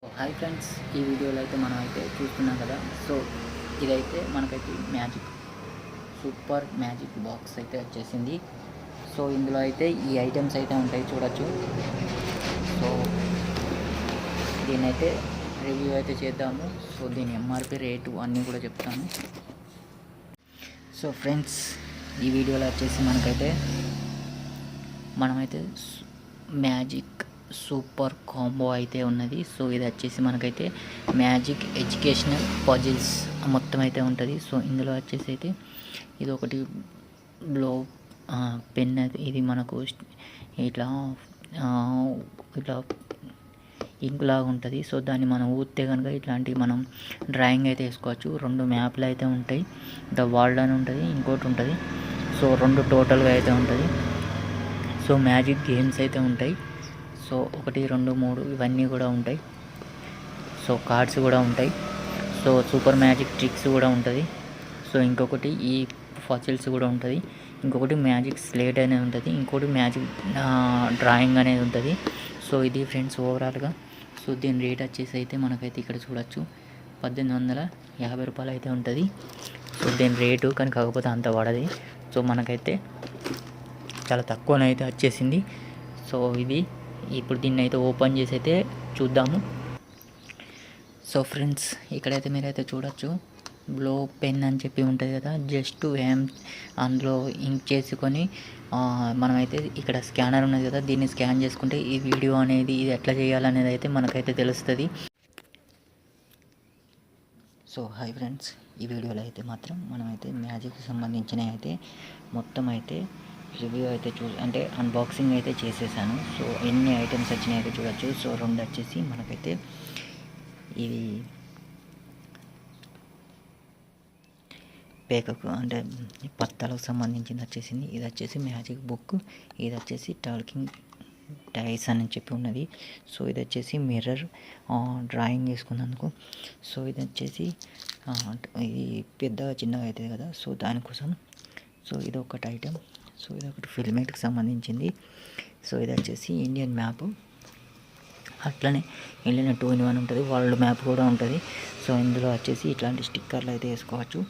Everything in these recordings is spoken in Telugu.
హాయ్ ఫ్రెండ్స్, ఈ వీడియోలో అయితే మనం అయితే చూస్తున్నాం కదా. సో ఇదైతే మనకైతే మ్యాజిక్ సూపర్ మ్యాజిక్ బాక్స్ అయితే వచ్చేసింది. సో ఇందులో అయితే ఈ ఐటమ్స్ అయితే ఉంటాయి, చూడొచ్చు. సో దీనైతే రివ్యూ అయితే చేద్దాము. సో దీని ఎంఆర్పి రేటు అన్నీ కూడా చెప్తాను. సో ఫ్రెండ్స్, ఈ వీడియోలో వచ్చేసి మనమైతే మ్యాజిక్ సూపర్ కాంబో అయితే ఉన్నది. సో ఇది వచ్చేసి మనకైతే మ్యాజిక్ ఎడ్యుకేషనల్ పజిల్స్ మొత్తం అయితే ఉంటుంది. సో ఇందులో వచ్చేసి అయితే ఇది ఒకటి బ్లో పెన్ అయితే ఇది మనకు ఇట్లా ఇట్లా ఇంక్ లాగా ఉంటుంది. సో దాన్ని మనం ఊస్తే కనుక ఇట్లాంటివి మనం డ్రాయింగ్ అయితే వేసుకోవచ్చు. 2 మ్యాప్లు అయితే ఉంటాయి. ద వరల్డ్ అని ఉంటుంది, ఇంకోటి ఉంటుంది. సో 2 టోటల్గా అయితే ఉంటుంది. సో మ్యాజిక్ గేమ్స్ అయితే ఉంటాయి. సో 1, 2, 3 ఇవన్నీ కూడా ఉంటాయి. సో కార్డ్స్ కూడా ఉంటాయి. సో సూపర్ మ్యాజిక్ ట్రిక్స్ కూడా ఉంటుంది. సో ఇంకొకటి ఈ ఫజిల్స్ కూడా ఉంటుంది. ఇంకొకటి మ్యాజిక్ స్లేట్ అనేది ఉంటుంది. ఇంకోటి మ్యాజిక్ డ్రాయింగ్ అనేది ఉంటుంది. సో ఇది ఫ్రెండ్స్ ఓవరాల్గా. సో దీని రేట్ వచ్చేసి అయితే మనకైతే ఇక్కడ చూడొచ్చు, 1850 రూపాయలు అయితే ఉంటుంది. సో దీని రేటు కానీ కాకపోతే అంత పడది. సో మనకైతే చాలా తక్కువనైతే వచ్చేసింది. సో ఇది ఇప్పుడు దీన్ని అయితే ఓపెన్ చేసి అయితే చూద్దాము. సో ఫ్రెండ్స్, ఇక్కడైతే మీరైతే చూడొచ్చు, బ్లో పెన్ అని చెప్పి ఉంటుంది కదా. జస్ట్ అందులో ఇంక్ చేసుకొని మనమైతే ఇక్కడ స్కానర్ ఉన్నది కదా, దీన్ని స్కాన్ చేసుకుంటే ఈ వీడియో అనేది ఇది ఎట్లా చేయాలనేది అయితే మనకైతే తెలుస్తుంది. సో హాయ్ ఫ్రెండ్స్, ఈ వీడియోలో అయితే మాత్రం మనమైతే మ్యాజిక్కి సంబంధించిన అయితే మొత్తం అయితే రివ్యూ అయితే అంటే అన్బాక్సింగ్ అయితే చేసేసాను. సో ఎన్ని ఐటమ్స్ వచ్చినాయి అయితే చూడొచ్చు. సో 2 వచ్చేసి మనకైతే ఇది పేకకు అంటే పత్తాలకు సంబంధించింది వచ్చేసింది. ఇది వచ్చేసి మ్యాజిక్ బుక్, ఇది వచ్చేసి టాకింగ్ టైస్ అని చెప్పి ఉన్నది. సో ఇది వచ్చేసి మిర్రర్ డ్రాయింగ్ చేసుకున్నందుకు. సో ఇది వచ్చేసి ఇది పెద్దగా చిన్నగా అవుతుంది కదా, సో దానికోసం. సో ఇది ఒకటి ఐటమ్. సో ఇది ఒకటి ఫిల్మేట్కి సంబంధించింది. సో ఇది వచ్చేసి ఇండియన్ మ్యాప్, అట్లనే ఇండియన్ 2-in-1 ఉంటుంది, వరల్డ్ మ్యాప్ కూడా ఉంటుంది. సో ఇందులో వచ్చేసి ఇట్లాంటి స్టిక్కర్లు అయితే వేసుకోవచ్చు.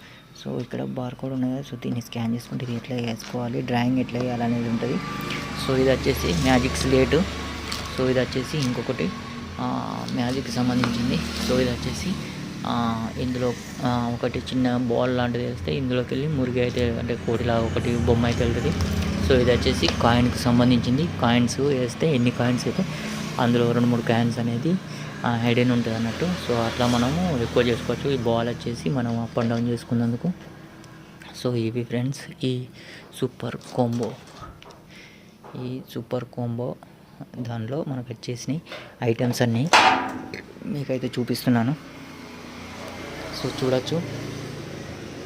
సో ఇక్కడ బార్ కోడ్ ఉన్నది కదా, సో దీన్ని స్కాన్ చేసుకుంటే ఇది ఎట్లా వేసుకోవాలి, డ్రాయింగ్ ఎట్లా వేయాలనేది ఉంటుంది. సో ఇది వచ్చేసి మ్యాజిక్ స్లేటు. సో ఇది వచ్చేసి ఇంకొకటి మ్యాజిక్కి సంబంధించింది. సో ఇది వచ్చేసి ఇందులో ఒకటి చిన్న బాల్ లాంటిది వేస్తే ఇందులోకి వెళ్ళి మురిగి అయితే అంటే కోటిలాగా ఒకటి బొమ్మ అయితే వెళ్తుంది. సో ఇది వచ్చేసి కాయిన్కి సంబంధించింది. కాయిన్స్ వేస్తే ఎన్ని కాయిన్స్ అయితే అందులో 2-3 కాయిన్స్ అనేది హైడెన్ ఉంటుంది అన్నట్టు. సో అట్లా మనము ఎక్కువ చేసుకోవచ్చు. ఈ బాల్ వచ్చేసి మనం అప్ అండ్ డౌన్ చేసుకున్నందుకు. సో ఇవి ఫ్రెండ్స్ ఈ సూపర్ కాంబో దానిలో మనకు వచ్చేసినాయి ఐటమ్స్ అన్నీ మీకైతే చూపిస్తున్నాను. సో చూడొచ్చు.